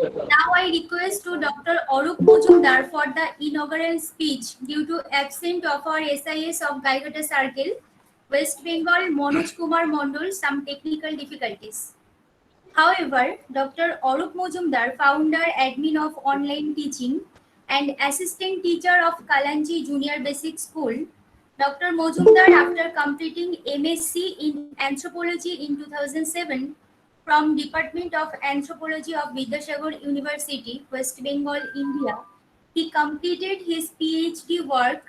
Now I request to Dr. Arup Majumder for the inaugural speech due to absent of our SIS of Gaigata Circle, West Bengal, Manoj Kumar Mondol, some technical difficulties. However, Dr. Arup Majumder, founder admin of online teaching and assistant teacher of Kalanchi Junior Basic School, Dr. Majumder, after completing MSc in Anthropology in 2007 from Department of Anthropology of Vidyasagar University, West Bengal, India, he completed his PhD work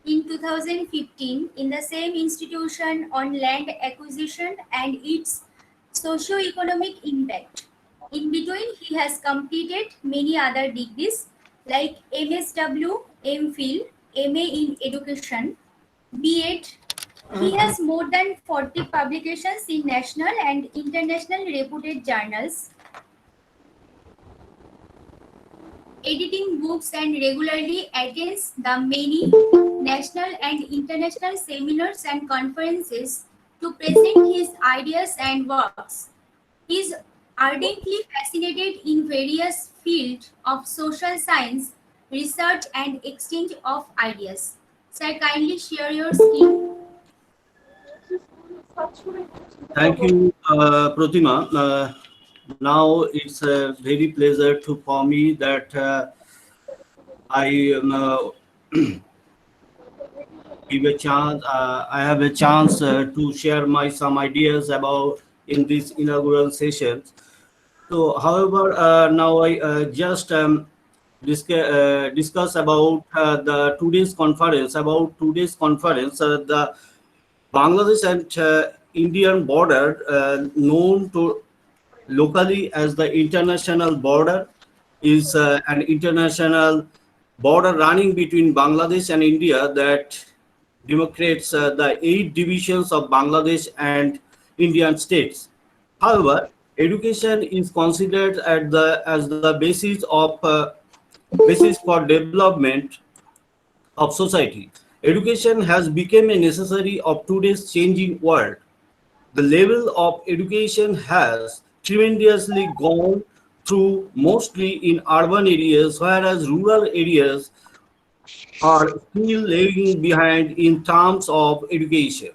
in 2015 in the same institution on land acquisition and its socio-economic impact. In between, he has completed many other degrees like MSW, MPhil, MA in Education, B.Ed. He has more than 40 publications in national and international reputed journals, editing books, and regularly attends the many national and international seminars and conferences to present his ideas and works. He is ardently fascinated in various fields of social science, research, and exchange of ideas. Sir, kindly share your screen. Thank you, Pratima. Now it's a very pleasure for me that I give a chance. I have a chance to share my some ideas about in this inaugural session. So, however, now I just discuss about the today's conference. About today's conference, the Bangladesh and Indian border, known to locally as the international border, is an international border running between Bangladesh and India that demarcates the 8 divisions of Bangladesh and Indian states. However, education is considered as the basis for development of society. Education has become a necessary of today's changing world. The level of education has tremendously gone through mostly in urban areas, whereas rural areas are still lagging behind in terms of education.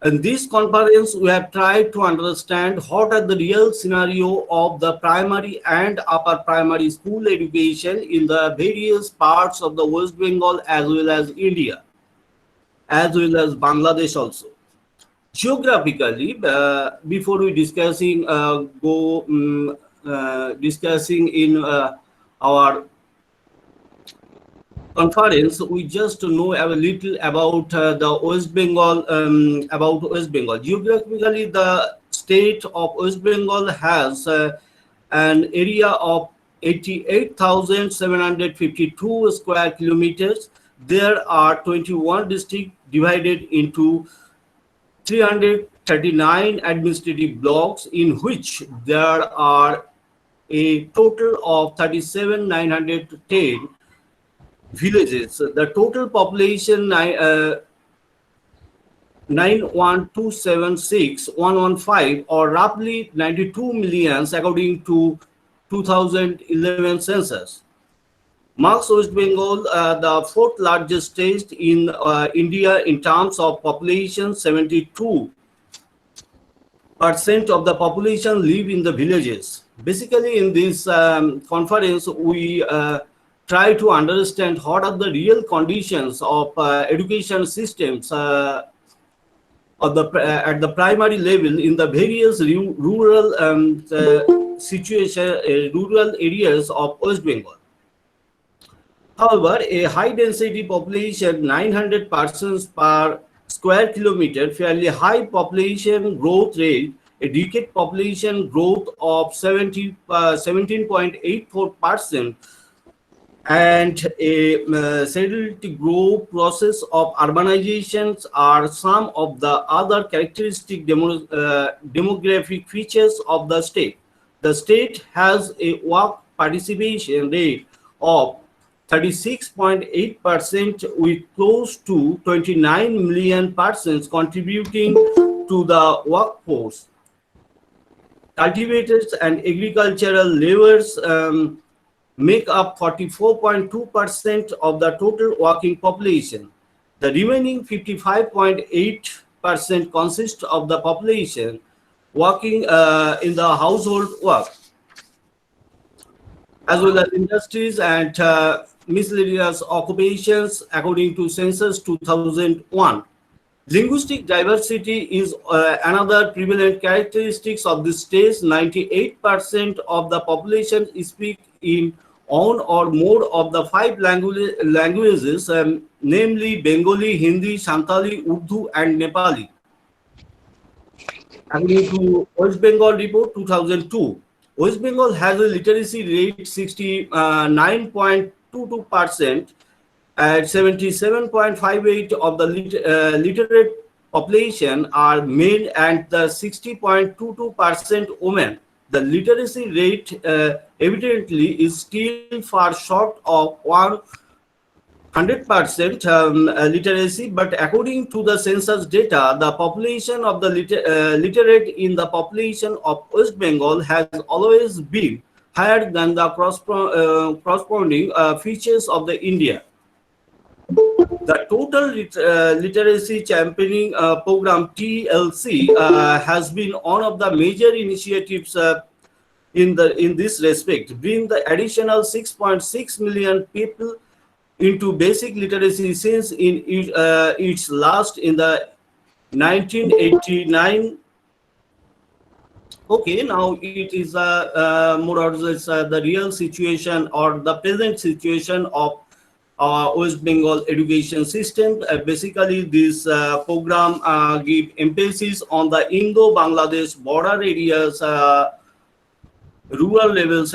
In this conference, we have tried to understand what are the real scenario of the primary and upper primary school education in the various parts of the West Bengal as well as India, as well as Bangladesh also. Geographically, before we discussing in our conference, we just know a little about the West Bengal. About West Bengal, geographically, the state of West Bengal has an area of 88,752 square kilometers. There are 21 districts divided into 339 administrative blocks, in which there are a total of 37,910 villages. The total population 91276,115, or roughly 92 millions according to 2011 census. Marks West Bengal the fourth largest state in India in terms of population. 72% of the population live in the villages. Basically, in this conference, we try to understand what are the real conditions of education systems at the primary level in the various rural rural areas of West Bengal. However, a high density population, 900 persons per square kilometer, fairly high population growth rate, a decade population growth of 17.84%, and a steadily growth process of urbanizations are some of the other characteristic demographic features of the state. The state has a work participation rate of 36.8%, with close to 29 million persons contributing to the workforce. cultivators and agricultural laborers make up 44.2% of the total working population. The remaining 55.8% consists of the population working in the household work, as well as industries and miscellaneous occupations, according to Census 2001. Linguistic diversity is another prevalent characteristics of the states. 98% of the population speak in one or more of the five languages, namely Bengali, Hindi, Santali, Urdu, and Nepali. According to West Bengal Report 2002, West Bengal has a literacy rate 69.22%, at 77.58 of the literate population are male and the 60.22% women. The literacy rate evidently is still far short of 100% literacy, but according to the census data, the population of the literate in the population of West Bengal has always been higher than the corresponding features of the India. The Total Literacy Championing Program TLC has been one of the major initiatives in this respect, bring the additional 6.6 million people into basic literacy since in its last in the 1989. Okay, now it is more or less the real situation or the present situation of West Bengal education system. Basically, this program give emphasis on the Indo-Bangladesh border areas, rural levels